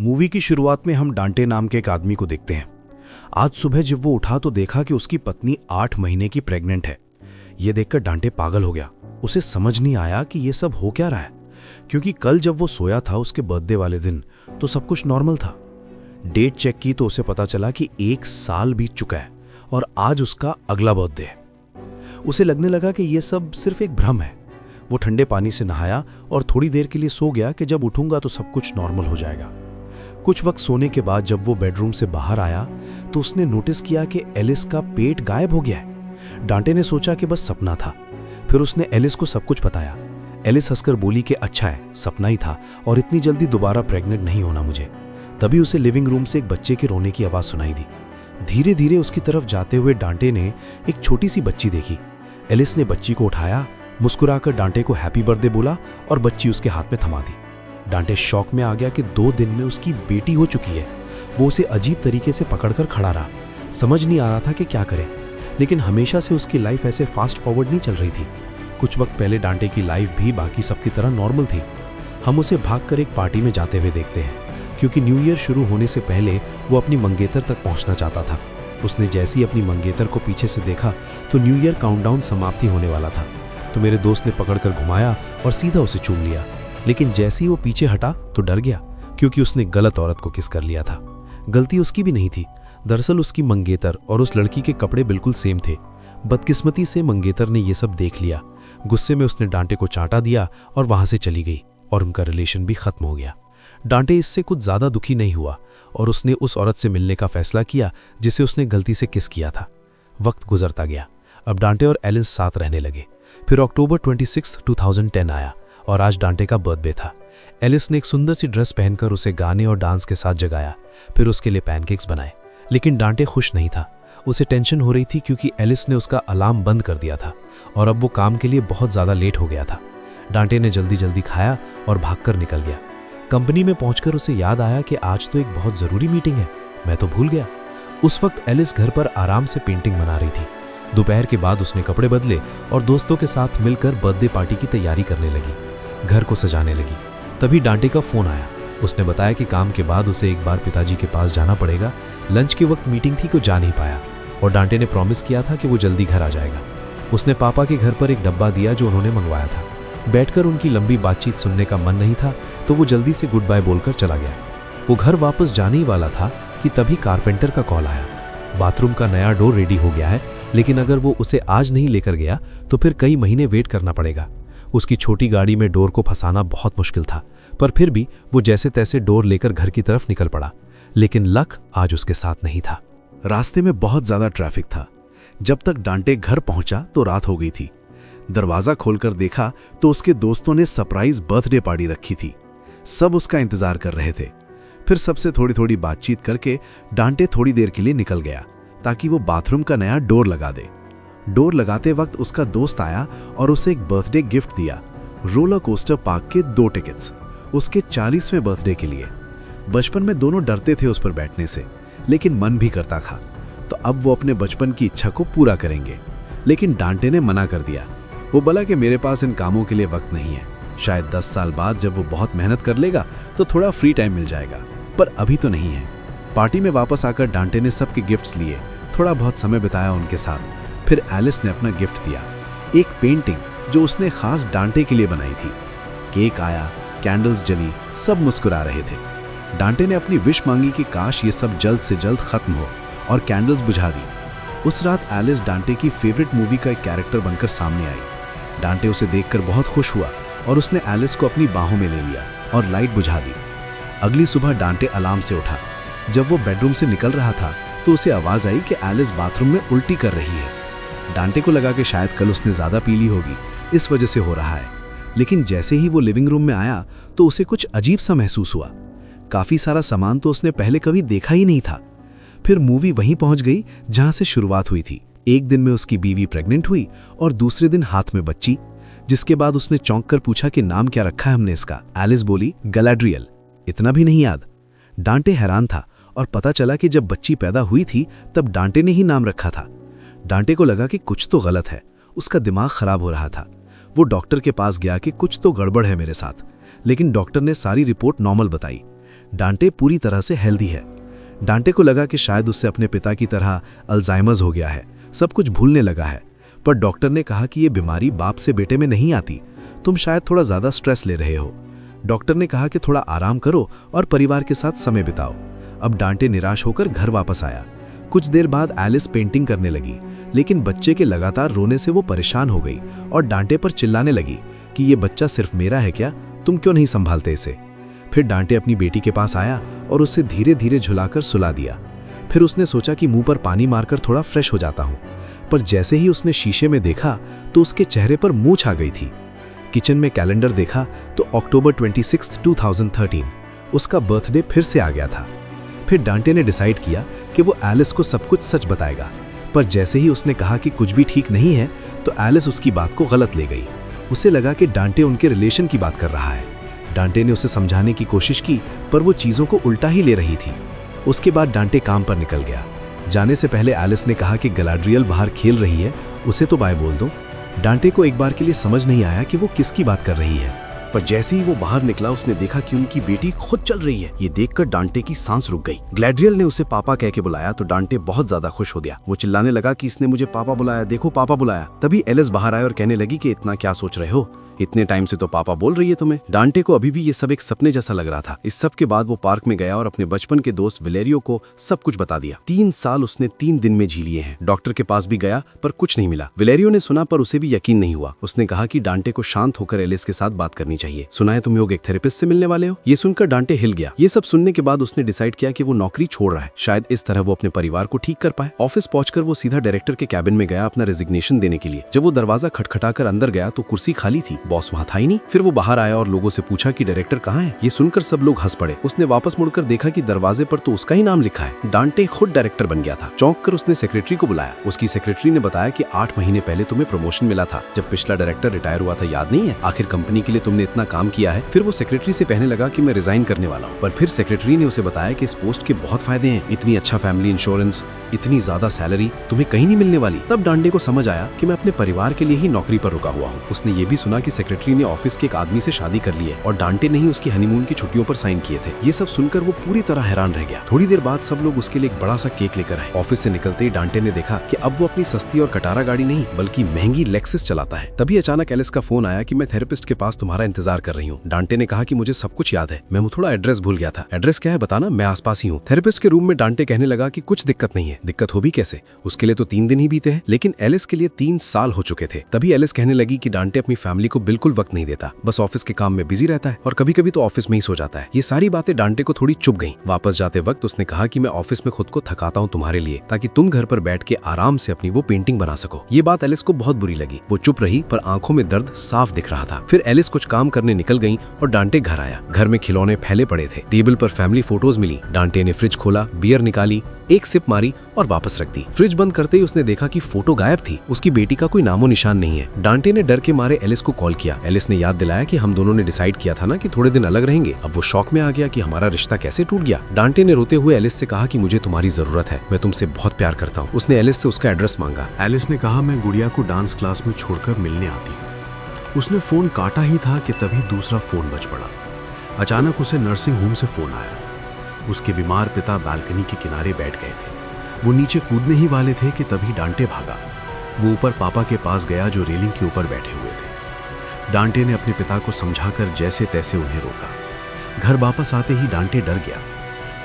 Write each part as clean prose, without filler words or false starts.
Movie की शुरुआत में हम डांटे नाम के एक आदमी को देखते हैं। आज सुबह जब वो उठा तो देखा कि उसकी पत्नी 8 महीने की प्रेग्नेंट है। ये देखकर डांटे पागल हो गया। उसे समझ नहीं आया कि ये सब हो क्या रहा है, क्योंकि कल जब वो सोया था उसके बर्थडे वाले दिन तो सब कुछ नॉर्मल था। डेट चेक की तो उसे पता चला कि 1 साल बीत चुका है और आज उसका अगला बर्थडे है। उसे लगने लगा कि ये सब सिर्फ एक भ्रम है। वो ठंडे पानी से नहाया और थोड़ी देर के लिए सो गया कि जब उठूंगा तो सब कुछ नॉर्मल हो जाएगा। कुछ वक्त सोने के बाद जब वो बेडरूम से बाहर आया तो उसने नोटिस किया कि एलिस का पेट गायब हो गया है। डांटे ने सोचा कि बस सपना था। फिर उसने एलिस को सब कुछ बताया। एलिस हंसकर बोली कि अच्छा है, सपना ही था और इतनी जल्दी दोबारा प्रेग्नेंट नहीं होना मुझे। तभी उसे लिविंग रूम से एक बच्चे के रोने की आवाज़ सुनाई दी। धीरे धीरे उसकी तरफ जाते हुए डांटे ने एक छोटी सी बच्ची देखी। एलिस ने बच्ची को उठाया, मुस्कुराकर डांटे को हैप्पी बर्थडे बोला और बच्ची उसके हाथ में थमा दी। डांटे शॉक में आ गया कि 2 दिन में उसकी बेटी हो चुकी है। वो उसे अजीब तरीके से पकड़कर खड़ा रहा। समझ नहीं आ रहा था कि क्या करे, लेकिन हमेशा से उसकी लाइफ ऐसे फास्ट फॉरवर्ड नहीं चल रही थी। कुछ वक्त पहले डांटे की लाइफ भी बाकी सबकी तरह नॉर्मल थी। हम उसे भागकर एक पार्टी में जाते हुए देखते हैं, क्योंकि न्यू ईयर शुरू होने से पहले वो अपनी मंगेतर तक पहुंचना चाहता था। उसने जैसे ही अपनी मंगेतर को पीछे से देखा तो न्यू ईयर काउंटडाउन समाप्ति होने वाला था। तो मेरे दोस्त ने पकड़कर घुमाया और सीधा उसे चूम लिया, लेकिन जैसे ही वो पीछे हटा तो डर गया, क्योंकि उसने गलत औरत को किस कर लिया था। गलती उसकी भी नहीं थी। दरअसल उसकी मंगेतर और उस लड़की के कपड़े बिल्कुल सेम थे। बदकिस्मती से मंगेतर ने ये सब देख लिया। गुस्से में उसने डांटे को चांटा दिया और वहां से चली गई और उनका रिलेशन भी खत्म हो गया। डांटे इससे कुछ ज्यादा दुखी नहीं हुआ और उसने उस औरत से मिलने का फैसला किया जिसे उसने गलती से किस किया था। वक्त गुजरता गया। अब डांटे और एलिस साथ रहने लगे। फिर अक्टूबर 26, 2010 आया और आज डांटे का बर्थडे था। एलिस ने एक सुंदर सी ड्रेस पहनकर उसे गाने और डांस के साथ जगाया। फिर उसके लिए पैनकेक्स बनाए, लेकिन डांटे खुश नहीं था। उसे टेंशन हो रही थी क्योंकि एलिस ने उसका अलार्म बंद कर दिया था और अब वो काम के लिए बहुत ज़्यादा लेट हो गया था। डांटे ने जल्दी जल्दी खाया और भागकर निकल गया। कंपनी में पहुंचकर उसे याद आया कि आज तो एक बहुत ज़रूरी मीटिंग है, मैं तो भूल गया। उस वक्त एलिस घर पर आराम से पेंटिंग बना रही थी। दोपहर के बाद उसने कपड़े बदले और दोस्तों के साथ मिलकर बर्थडे पार्टी की तैयारी करने लगी। घर को सजाने लगी। तभी डांटे का फ़ोन आया। उसने बताया कि काम के बाद उसे एक बार पिताजी के पास जाना पड़ेगा। लंच के वक्त मीटिंग थी तो जा नहीं पाया और डांटे ने प्रॉमिस किया था कि वो जल्दी घर आ जाएगा। उसने पापा के घर पर एक डब्बा दिया जो उन्होंने मंगवाया था। बैठकर उनकी लंबी बातचीत सुनने का मन नहीं था तो वो जल्दी से गुड बाय बोलकर चला गया। वो घर वापस जाने ही वाला था कि तभी कारपेंटर का कॉल आया। बाथरूम का नया डोर रेडी हो गया है, लेकिन अगर वो उसे आज नहीं लेकर गया तो फिर कई महीने वेट करना पड़ेगा। उसकी छोटी गाड़ी में डोर को फंसाना बहुत मुश्किल था, पर फिर भी वो जैसे तैसे डोर लेकर घर की तरफ निकल पड़ा। लेकिन लक आज उसके साथ नहीं था। रास्ते में बहुत ज्यादा ट्रैफिक था। जब तक डांटे घर पहुंचा तो रात हो गई थी। दरवाजा खोलकर देखा तो उसके दोस्तों ने सरप्राइज बर्थडे पार्टी रखी थी। सब उसका इंतजार कर रहे थे। फिर सबसे थोड़ी थोड़ी बातचीत करके डांटे थोड़ी देर के लिए निकल गया ताकि वो बाथरूम का नया डोर लगा दे। डोर लगाते वक्त उसका दोस्त आया और उसे एक बर्थडे गिफ्ट दिया, रोलर कोस्टर पार्क के 2 टिकट्स, उसके 40वें बर्थडे के लिए। बचपन में दोनों डरते थे उस पर बैठने से, लेकिन मन भी करता था। तो अब वो अपने बचपन की इच्छा को पूरा करेंगे। लेकिन डांटे ने मना कर दिया। वो बोला कि मेरे पास इन कामों के लिए वक्त नहीं है। शायद 10 साल बाद जब वो बहुत मेहनत कर लेगा तो थोड़ा फ्री टाइम मिल जाएगा, पर अभी तो नहीं है। पार्टी में वापस आकर डांटे ने सबके गिफ्ट्स लिए, थोड़ा बहुत समय बिताया उनके साथ। फिर एलिस ने अपना गिफ्ट दिया, एक पेंटिंग जो उसने खास डांटे के लिए बनाई थी। केक आया, कैंडल्स जली, सब मुस्कुरा रहे थे। डांटे ने अपनी विश मांगी कि काश ये सब जल्द से जल्द खत्म हो, और कैंडल्स बुझा दी। उस रात एलिस डांटे की फेवरेट मूवी का एक कैरेक्टर बनकर सामने आई। डांटे उसे देखकर बहुत खुश हुआ और उसने एलिस को अपनी बाहों में ले लिया और लाइट बुझा दी। अगली सुबह डांटे अलार्म से उठा। जब वो बेडरूम से निकल रहा था तो उसे आवाज आई कि एलिस बाथरूम में उल्टी कर रही है। डांटे को लगा कि शायद कल उसने ज्यादा पी ली होगी, इस वजह से हो रहा है। लेकिन जैसे ही वो लिविंग रूम में आया तो उसे कुछ अजीब सा महसूस हुआ। काफी सारा सामान तो उसने पहले कभी देखा ही नहीं था। फिर मूवी वहीं पहुंच गई जहां से शुरुआत हुई थी। एक दिन में उसकी बीवी प्रेग्नेंट हुई और दूसरे दिन हाथ में बच्ची, जिसके बाद उसने चौंक कर पूछा कि नाम क्या रखा है हमने इसका। एलिस बोली गैलाड्रियल। इतना भी नहीं याद। डांटे हैरान था और पता चला कि जब बच्ची पैदा हुई थी तब डांटे ने ही नाम रखा था। डांटे को लगा कि कुछ तो गलत है, उसका दिमाग खराब हो रहा था। वो डॉक्टर के पास गया कि कुछ तो गड़बड़ है मेरे साथ, लेकिन डॉक्टर ने सारी रिपोर्ट नॉर्मल बताई। डांटे पूरी तरह से हेल्दी है। डांटे को लगा कि शायद उससे अपने पिता की तरह अल्जाइमर्स हो गया है, सब कुछ भूलने लगा है। पर डॉक्टर ने कहा कि ये बीमारी बाप से बेटे में नहीं आती, तुम शायद थोड़ा ज़्यादा स्ट्रेस ले रहे हो। डॉक्टर ने कहा कि थोड़ा आराम करो और परिवार के साथ समय बिताओ। अब डांटे निराश होकर घर वापस आया। कुछ देर बाद एलिस पेंटिंग करने लगी, लेकिन बच्चे के लगातार रोने से वो परेशान हो गई और डांटे पर चिल्लाने लगी कि ये बच्चा सिर्फ मेरा है क्या, तुम क्यों नहीं संभालते इसे। फिर डांटे अपनी बेटी के पास आया और उसे धीरे धीरे झुलाकर सुला दिया। फिर उसने सोचा कि मुंह पर पानी मारकर थोड़ा फ्रेश हो जाता हूँ, पर जैसे ही उसने शीशे में देखा तो उसके चेहरे पर मूंछ आ गई थी। किचन में कैलेंडर देखा तो अक्टूबर 26, 2013 उसका बर्थडे फिर से आ गया था। फिर डांटे ने डिसाइड किया कि वो एलिस को सब कुछ सच बताएगा, पर जैसे ही उसने कहा कि कुछ भी ठीक नहीं है तो एलिस उसकी बात को गलत ले गई। उसे लगा कि डांटे उनके रिलेशन की बात कर रहा है। डांटे ने उसे समझाने की कोशिश की, पर वो चीज़ों को उल्टा ही ले रही थी। उसके बाद डांटे काम पर निकल गया। जाने से पहले एलिस ने कहा कि गलाड्रियल बाहर खेल रही है, उसे तो बाय बोल दो। डांटे को एक बार के लिए समझ नहीं आया कि वो किसकी बात कर रही है, पर जैसे ही वो बाहर निकला उसने देखा कि उनकी बेटी खुद चल रही है। ये देखकर डांटे की सांस रुक गई। ग्लैड्रियल ने उसे पापा कह के बुलाया तो डांटे बहुत ज्यादा खुश हो गया। वो चिल्लाने लगा कि इसने मुझे पापा बुलाया, देखो पापा बुलाया। तभी एलिस बाहर आए और कहने लगी कि इतना क्या सोच रहे हो, इतने टाइम से तो पापा बोल रही है तुम्हें। डांटे को अभी भी ये सब एक सपने जैसा लग रहा था। इस सब के बाद वो पार्क में गया और अपने बचपन के दोस्त विलेरियो को सब कुछ बता दिया। 3 साल उसने 3 दिन में जी लिए हैं। डॉक्टर के पास भी गया पर कुछ नहीं मिला। विलेरियो ने सुना पर उसे भी यकीन नहीं हुआ। उसने कहा कि डांटे को शांत होकर एलिस के साथ बात करनी चाहिए। सुना है तुम लोग एक थेरेपिस्ट से मिलने वाले हो। ये सुनकर डांटे हिल गया। ये सब सुनने के बाद उसने डिसाइड किया कि वो नौकरी छोड़ रहा है, शायद इस तरह वो अपने परिवार को ठीक कर पाए। ऑफिस पहुंचकर वो सीधा डायरेक्टर के कैबिन में गया अपना रेजिग्नेशन देने के लिए। जब वो दरवाजा खटखटाकर अंदर गया तो कुर्सी खाली थी, बॉस वहां था ही नहीं। फिर वो बाहर आया और लोगों से पूछा कि डायरेक्टर कहाँ है। ये सुनकर सब लोग हंस पड़े। उसने वापस मुड़कर देखा कि दरवाजे पर तो उसका ही नाम लिखा है। डांटे खुद डायरेक्टर बन गया था। चौंक कर उसने सेक्रेटरी को बुलाया। उसकी सेक्रेटरी ने बताया कि 8 महीने पहले तुम्हें प्रमोशन मिला था, जब पिछला डायरेक्टर रिटायर हुआ था, याद नहीं है? आखिर कंपनी के लिए तुमने इतना काम किया है। फिर वो सेक्रेटरी से कहने लगा कि मैं रिजाइन करने वाला हूँ, पर फिर सेक्रेटरी ने उसे बताया कि इस पोस्ट के बहुत फायदे हैं, इतनी अच्छा फैमिली इंश्योरेंस, इतनी ज्यादा सैलरी तुम्हें कहीं नहीं मिलने वाली। तब डांटे को समझ आया कि मैं अपने परिवार के लिए ही नौकरी पर रुका हुआ हूँ। उसने ये भी सुना कि सेक्रेटरी ने ऑफिस के एक आदमी से शादी कर ली है और डांटे ने ही उसकी हनीमून की छुट्टियों पर साइन किए थे। ये सब सुनकर वो पूरी तरह हैरान रह गया। थोड़ी देर बाद सब लोग उसके लिए एक बड़ा सा केक लेकर आए। ऑफिस से निकलते ही डांटे ने देखा कि अब वो अपनी सस्ती और कटारा गाड़ी नहीं बल्कि महंगी लेक्सस चलाता है। तभी अचानक एलिस का फोन आया कि मैं थेरेपिस्ट के पास तुम्हारा इंतजार कर रही हूँ। डांटे ने कहा कि मुझे सब कुछ याद है, मैं थोड़ा एड्रेस भूल गया था। एड्रेस क्या है बताना, मैं आसपास ही हूँ। थेरेपिस्ट के रूम में डांटे कहने लगा कि कुछ दिक्कत नहीं है। दिक्कत हो भी कैसे, उसके लिए तो 3 दिन ही बीते हैं, लेकिन एलिस के लिए 3 साल हो चुके थे। तभी एलिस कहने लगी कि डांटे अपनी फैमिली को बिल्कुल वक्त नहीं देता, बस ऑफिस के काम में बिजी रहता है और कभी कभी तो ऑफिस में ही सो जाता है। ये सारी बातें डांटे को थोड़ी चुभ गईं। वापस जाते वक्त उसने कहा कि मैं ऑफिस में खुद को थकाता हूँ तुम्हारे लिए, ताकि तुम घर पर बैठ के आराम से अपनी वो पेंटिंग बना सको। ये बात एलिस को बहुत बुरी लगी। वो चुप रही पर आंखों में दर्द साफ दिख रहा था। फिर एलिस कुछ काम करने निकल गई और डांटे घर आया। घर में खिलौने फैले पड़े थे, टेबल पर फैमिली फोटोज मिली। डांटे ने फ्रिज खोला, बियर निकाली, एक सिप मारी और वापस रख दी। फ्रिज बंद करते ही उसने देखा कि फोटो गायब थी। उसकी बेटी का कोई नामो निशान नहीं है। डांटे ने डर के मारे एलिस को कॉल किया। एलिस ने याद दिलाया कि हम दोनों ने डिसाइड किया था ना कि थोड़े दिन अलग रहेंगे। अब वो शॉक में आ गया कि हमारा रिश्ता कैसे टूट गया। डांटे ने रोते हुए एलिस से कहा कि मुझे तुम्हारी जरूरत है, मैं तुमसे बहुत प्यार करता हूँ। उसने एलिस से उसका एड्रेस मांगा। एलिस ने कहा मैं गुड़िया को डांस क्लास में छोड़कर मिलने आती हूँ। उसने फोन काटा ही था कि तभी दूसरा फोन बज पड़ा। अचानक उसे नर्सिंग होम से फोन आया। उसके बीमार पिता बालकनी के किनारे बैठ गए थे। वो नीचे कूदने ही वाले थे कि तभी डांटे भागा। वो ऊपर पापा के पास गया जो रेलिंग के ऊपर बैठे हुए थे। डांटे ने अपने पिता को समझाकर जैसे तैसे उन्हें रोका। घर वापस आते ही डांटे डर गया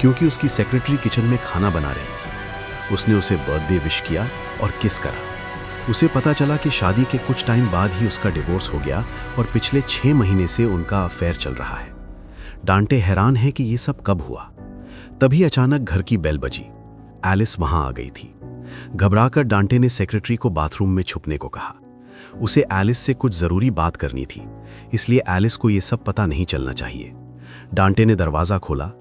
क्योंकि उसकी सेक्रेटरी किचन में खाना बना रही थी। उसने उसे बर्थडे विश किया और किस करा। उसे पता चला कि शादी के कुछ टाइम बाद ही उसका डिवोर्स हो गया और पिछले 6 महीने से उनका अफेयर चल रहा है। डांटे हैरान है कि ये सब कब हुआ। तभी अचानक घर की बेल बजी। एलिस वहां आ गई थी। घबराकर डांटे ने सेक्रेटरी को बाथरूम में छुपने को कहा। उसे एलिस से कुछ जरूरी बात करनी थी, इसलिए एलिस को यह सब पता नहीं चलना चाहिए। डांटे ने दरवाजा खोला।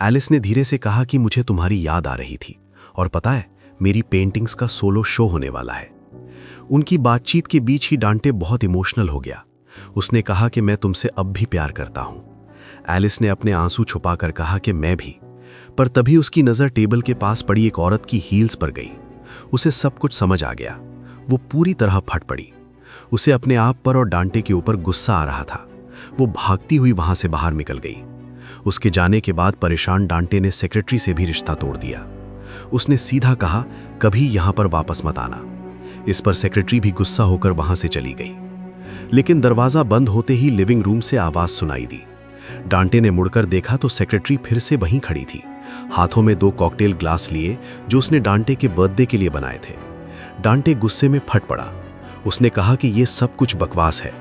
एलिस ने धीरे से कहा कि मुझे तुम्हारी याद आ रही थी और पता है मेरी पेंटिंग्स का सोलो शो होने वाला है। उनकी बातचीत के बीच ही डांटे बहुत इमोशनल हो गया। उसने कहा कि मैं तुमसे अब भी प्यार करता हूं। एलिस ने अपने आंसू छुपाकर कहा कि मैं भी। पर तभी उसकी नजर टेबल के पास पड़ी एक औरत की हील्स पर गई। उसे सब कुछ समझ आ गया। वो पूरी तरह फट पड़ी। उसे अपने आप पर और डांटे के ऊपर गुस्सा आ रहा था। वो भागती हुई वहां से बाहर निकल गई। उसके जाने के बाद परेशान डांटे ने सेक्रेटरी से भी रिश्ता तोड़ दिया। उसने सीधा कहा, कभी यहां पर वापस मत आना। इस पर सेक्रेटरी भी गुस्सा होकर वहां से चली गई। लेकिन दरवाजा बंद होते ही लिविंग रूम से आवाज सुनाई दी। डांटे ने मुड़कर देखा तो सेक्रेटरी फिर से वहीं खड़ी थी, हाथों में 2 कॉकटेल ग्लास लिए जो उसने डांटे के बर्थडे के लिए बनाए थे। डांटे गुस्से में फट पड़ा। उसने कहा कि यह सब कुछ बकवास है,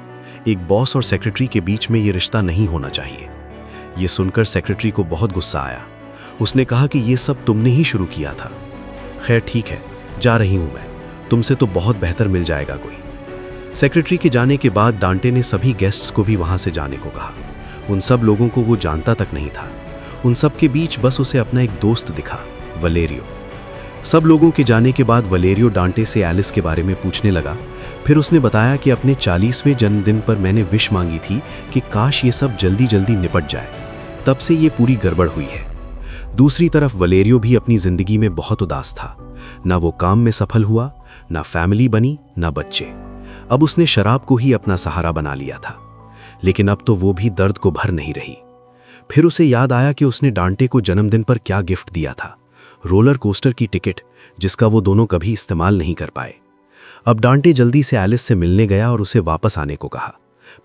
एक बॉस और सेक्रेटरी के बीच में यह रिश्ता नहीं होना चाहिए। यह सुनकर सेक्रेटरी को बहुत गुस्सा आया। उसने कहा कि यह सब तुमने ही शुरू किया था। खैर ठीक है, जा रही हूं मैं, तुमसे तो बहुत बेहतर मिल जाएगा कोई। सेक्रेटरी के जाने के बाद डांटे ने सभी गेस्ट्स को भी वहां से जाने को कहा। उन सब लोगों को वो जानता तक नहीं था। उन सब के बीच बस उसे अपना एक दोस्त दिखा, वलेरियो। सब लोगों के जाने के बाद वलेरियो डांटे से एलिस के बारे में पूछने लगा। फिर उसने बताया कि अपने 40वें जन्मदिन पर मैंने विश मांगी थी कि काश ये सब जल्दी जल्दी निपट जाए, तब से ये पूरी गड़बड़ हुई है। दूसरी तरफ वलेरियो भी अपनी जिंदगी में बहुत उदास था। ना वो काम में सफल हुआ, ना फैमिली बनी, ना बच्चे। अब उसने शराब को ही अपना सहारा बना लिया था। लेकिन अब तो वो भी दर्द को भर नहीं रही। फिर उसे याद आया कि उसने डांटे को जन्मदिन पर क्या गिफ्ट दिया था, रोलर कोस्टर की टिकट, जिसका वो दोनों कभी इस्तेमाल नहीं कर पाए। अब डांटे जल्दी से एलिस से मिलने गया और उसे वापस आने को कहा,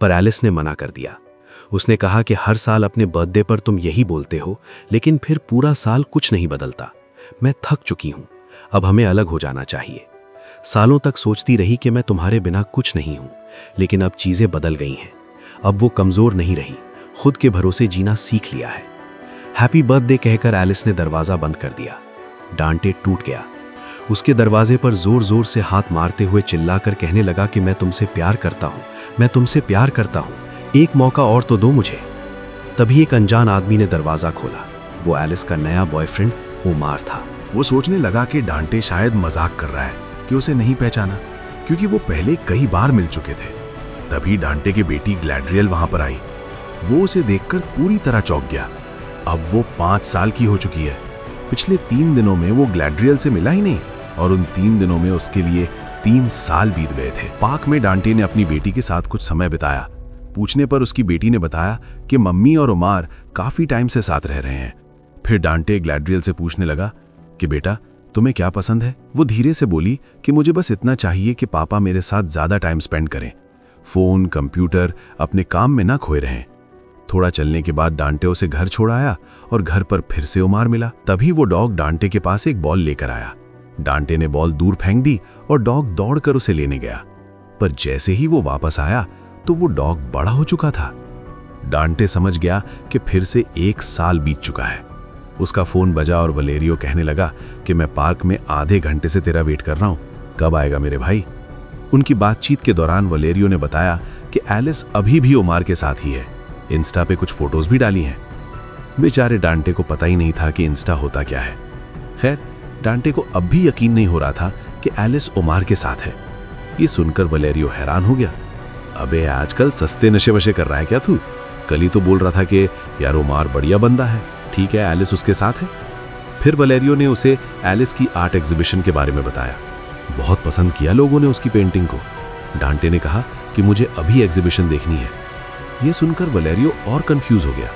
पर एलिस ने मना कर दिया। उसने कहा कि हर साल अपने बर्थडे पर तुम यही बोलते हो, लेकिन फिर पूरा साल कुछ नहीं बदलता। मैं थक चुकी हूं, अब हमें अलग हो जाना चाहिए। सालों तक सोचती रही कि मैं तुम्हारे बिना कुछ नहीं हूं, लेकिन अब चीजें बदल गई हैं। अब वो कमजोर नहीं रही, खुद के भरोसे जीना सीख लिया है। हैप्पी बर्थडे कहकर एलिस ने दरवाजा बंद कर दिया। डांटे टूट गया। उसके दरवाजे पर जोर जोर से हाथ मारते हुए चिल्लाकर कहने लगा कि मैं तुमसे प्यार करता हूं, मैं तुमसे प्यार करता हूं, एक मौका और तो दो मुझे। तभी एक अनजान आदमी ने दरवाजा खोला। वो एलिस का नया बॉयफ्रेंड ओमार था। वो सोचने लगा कि डांटे शायद मजाक कर रहा है कि उसे नहीं पहचाना, क्योंकि वो पहले कई बार मिल चुके थे। तभी डांटे की बेटी ग्लैड्रियल वहां पर आई। वो उसे देखकर पूरी तरह चौंक गया। अब वो 5 साल की हो चुकी है। पिछले 3 दिनों में वो ग्लैड्रियल से मिला ही नहीं, और उन 3 दिनों में उसके लिए 3 साल बीत गए थे। पार्क में डांटे ने अपनी बेटी के साथ कुछ समय बिताया। पूछने पर उसकी बेटी ने बताया कि मम्मी और उमार काफी टाइम से साथ रह रहे हैं। फिर डांटे ग्लैड्रियल से पूछने लगा कि बेटा, तुम्हें क्या पसंद है? वो धीरे से बोली कि मुझे बस इतना चाहिए कि पापा मेरे साथ ज्यादा टाइम स्पेंड करें, फोन, कंप्यूटर, अपने काम में ना खोए रहें। थोड़ा चलने के बाद डांटे उसे घर छोड़ आया और घर पर फिर से उमार मिला। तभी वो डॉग डांटे के पास एक बॉल लेकर आया। डांटे ने बॉल दूर फेंक दी और डॉग दौड़कर उसे लेने गया। पर जैसे ही वो वापस आया तो वो डॉग बड़ा हो चुका था। डांटे समझ गया कि फिर से 1 साल बीत चुका है। उसका फोन बजा और वलेरियो कहने लगा कि मैं पार्क में आधे घंटे से तेरा वेट कर रहा हूं, कब आएगा मेरे भाई? उनकी बातचीत के दौरान वलेरियो ने बताया कि एलिस अभी भी उमार के साथ ही है। इंस्टा पे कुछ फोटोज भी डाली हैं। बेचारे डांटे को पता ही नहीं था कि इंस्टा होता क्या है। खैर, डांटे को अब भी यकीन नहीं हो रहा था कि एलिस उमार के साथ है। ये सुनकर वलेरियो हैरान हो गया। अबे आजकल सस्ते नशे वशे कर रहा है क्या तू? कल ही तो बोल रहा था कि यार उमार बढ़िया बंदा है, ठीक है एलिस उसके साथ है। फिर वलेरियो ने उसे एलिस की आर्ट एग्जीबिशन के बारे में बताया। बहुत पसंद किया लोगों ने उसकी पेंटिंग को। डांटे ने कहा कि मुझे अभी एग्जीबिशन देखनी है। यह सुनकर वलेरियो और कंफ्यूज हो गया,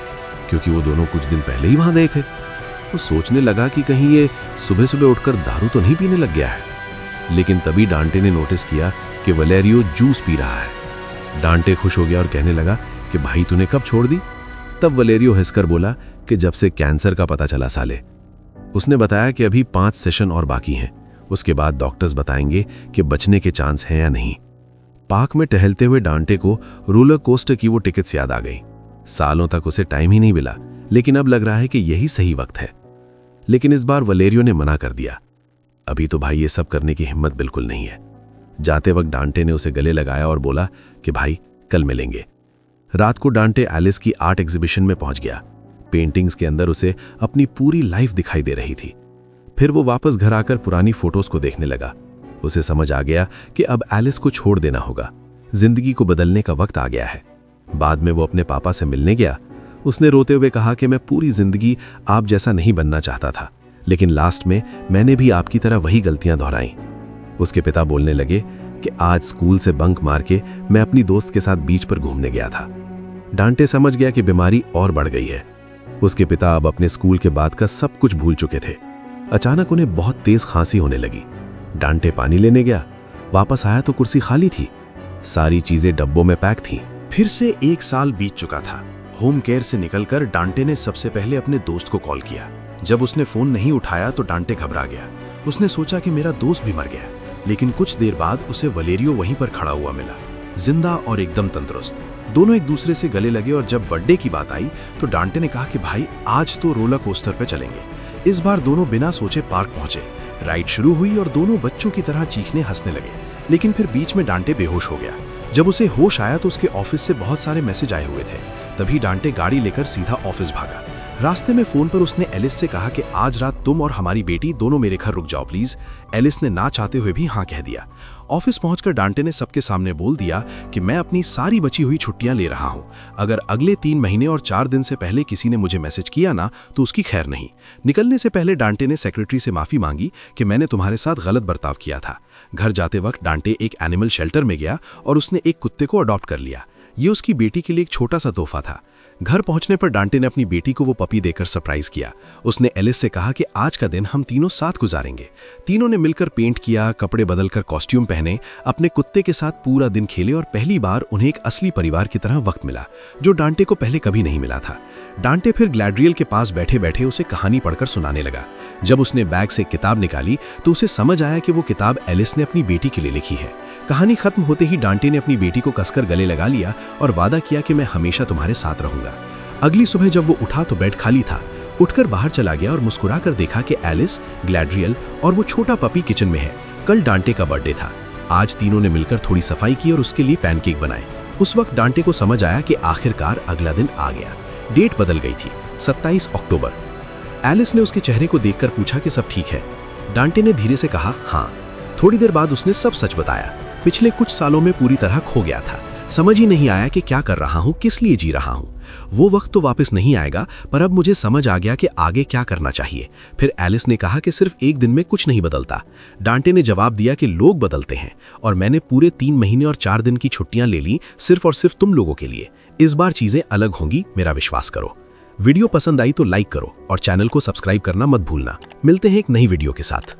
क्योंकि वो दोनों कुछ दिन पहले ही वहां गए थे। वो सोचने लगा कि कहीं ये सुबह सुबह उठकर दारू तो नहीं पीने लग गया है। लेकिन तभी डांटे ने नोटिस किया कि वलेरियो जूस पी रहा है। डांटे खुश हो गया और कहने लगा कि भाई तूने कब छोड़ दी? तब वलेरियो हंसकर बोला कि जब से कैंसर का पता चला साले। उसने बताया कि अभी 5 सेशन और बाकी हैं, उसके बाद डॉक्टर्स बताएंगे कि बचने के चांस हैं या नहीं। पार्क में टहलते हुए डांटे को रोलर कोस्टर की वो टिकट्स याद आ गई। सालों तक उसे टाइम ही नहीं मिला, लेकिन अब लग रहा है कि यही सही वक्त है। लेकिन इस बार वलेरियो ने मना कर दिया। अभी तो भाई ये सब करने की हिम्मत बिल्कुल नहीं है। जाते वक्त डांटे ने उसे गले लगाया और बोला कि भाई कल मिलेंगे। रात को डांटे एलिस की आर्ट एग्जीबिशन में पहुंच गया। पेंटिंग्स के अंदर उसे अपनी पूरी लाइफ दिखाई दे रही थी। फिर वो वापस घर आकर पुरानी फोटोज को देखने लगा। उसे समझ आ गया कि अब एलिस को छोड़ देना होगा, जिंदगी को बदलने का वक्त आ गया है। बाद में वो अपने पापा से मिलने गया। उसने रोते हुए कहा कि मैं पूरी जिंदगी आप जैसा नहीं बनना चाहता था, लेकिन लास्ट में मैंने भी आपकी तरह वही गलतियां दोहराई। उसके पिता बोलने लगे कि आज स्कूल से बंक मार के मैं अपनी दोस्त के साथ बीच पर घूमने गया था। डांटे समझ गया कि बीमारी और बढ़ गई है। उसके पिता अब अपने स्कूल के बाद का सब कुछ भूल चुके थे। अचानक उन्हें बहुत तेज खांसी होने लगी। डांटे पानी लेने गया, वापस आया तो कुर्सी खाली थी। सारी चीजें डब्बों में पैक थीं। फिर से 1 साल बीत चुका था। होम केयर से निकलकर डांटे ने सबसे पहले अपने दोस्त को कॉल किया। जब उसने फोन नहीं उठाया तो डांटे घबरा गया। उसने सोचा कि मेरा दोस्त भी मर गया, लेकिन कुछ देर बाद उसे वलेरियो वहीं पर खड़ा हुआ मिला, जिंदा और एकदम तंदुरुस्त। दोनों एक दूसरे से गले लगे और जब बर्थडे की बात आई तो डांटे ने कहा कि भाई आज तो रोलर कोस्टर पे चलेंगे। इस बार दोनों बिना सोचे पार्क पहुंचे। राइड शुरू हुई और दोनों बच्चों की तरह चीखने हंसने लगे, लेकिन फिर बीच में डांटे बेहोश हो गया। जब उसे होश आया तो उसके ऑफिस से बहुत सारे मैसेज आए हुए थे। तभी डांटे गाड़ी लेकर सीधा ऑफिस भागा। रास्ते में फोन पर उसने एलिस से कहा कि आज रात तुम और हमारी बेटी दोनों मेरे घर रुक जाओ प्लीज। एलिस ने ना चाहते हुए भी हाँ कह दिया। ऑफिस पहुंचकर डांटे ने सबके सामने बोल दिया कि मैं अपनी सारी बची हुई छुट्टियां ले रहा हूं। अगर अगले 3 महीने और 4 दिन से पहले किसी ने मुझे मैसेज किया ना तो उसकी खैर नहीं। निकलने से पहले डांटे ने सेक्रेटरी से माफी मांगी कि मैंने तुम्हारे साथ गलत बर्ताव किया था। घर जाते वक्त डांटे एक एनिमल शेल्टर में गया और उसने एक कुत्ते को अडॉप्ट कर लिया। ये उसकी बेटी के लिए एक छोटा सा तोहफा था। घर पहुंचने पर डांटे ने अपनी बेटी को वो पपी देकर सरप्राइज किया। उसने एलिस से कहा कि आज का दिन हम तीनों साथ गुजारेंगे। तीनों ने मिलकर पेंट किया, कपड़े बदलकर कॉस्ट्यूम पहने, अपने कुत्ते के साथ पूरा दिन खेले और पहली बार उन्हें एक असली परिवार की तरह वक्त मिला, जो डांटे को पहले कभी नहीं मिला था। डांटे फिर ग्लैड्रियल के पास बैठे बैठे उसे कहानी पढ़कर सुनाने लगा। जब उसने बैग से एक किताब निकाली तो उसे समझ आया कि वो किताब एलिस ने अपनी बेटी के लिए लिखी है। कहानी खत्म होते ही डांटे ने अपनी बेटी को कसकर गले लगा लिया और वादा किया कि मैं हमेशा तुम्हारे साथ रहूंगा। अगली सुबह जब वो उठा तो बेड खाली था। उठकर बाहर चला गया और मुस्कुराकर देखा कि एलिस, ग्लैड्रियल और वो छोटा पपी किचन में है। कल डांटे का बर्थडे था। आज तीनों ने मिलकर थोड़ी सफाई की और उसके लिए पैनकेक बनाए। उस वक्त डांटे को समझ आया कि आखिरकार अगला दिन आ गया। डेट बदल गई थी, 27 अक्टूबर। एलिस ने उसके चेहरे को देखकर पूछा कि सब ठीक है। डांटे ने धीरे से कहा हाँ। थोड़ी देर बाद उसने सब सच बताया। पिछले कुछ सालों में पूरी तरह खो गया था। समझ ही नहीं आया कि क्या कर रहा हूं, किस लिए जी रहा हूं। वो वक्त तो वापस नहीं आएगा, पर अब मुझे समझ आ गया कि आगे क्या करना चाहिए। फिर एलिस ने कहा कि सिर्फ एक दिन में कुछ नहीं बदलता। डांटे ने जवाब दिया कि लोग बदलते हैं और मैंने पूरे 3 महीने और 4 दिन की छुट्टियां ले ली सिर्फ और सिर्फ तुम लोगों के लिए। इस बार चीजें अलग होंगी, मेरा विश्वास करो। वीडियो पसंद आई तो लाइक करो और चैनल को सब्सक्राइब करना मत भूलना। मिलते हैं एक नई वीडियो के साथ।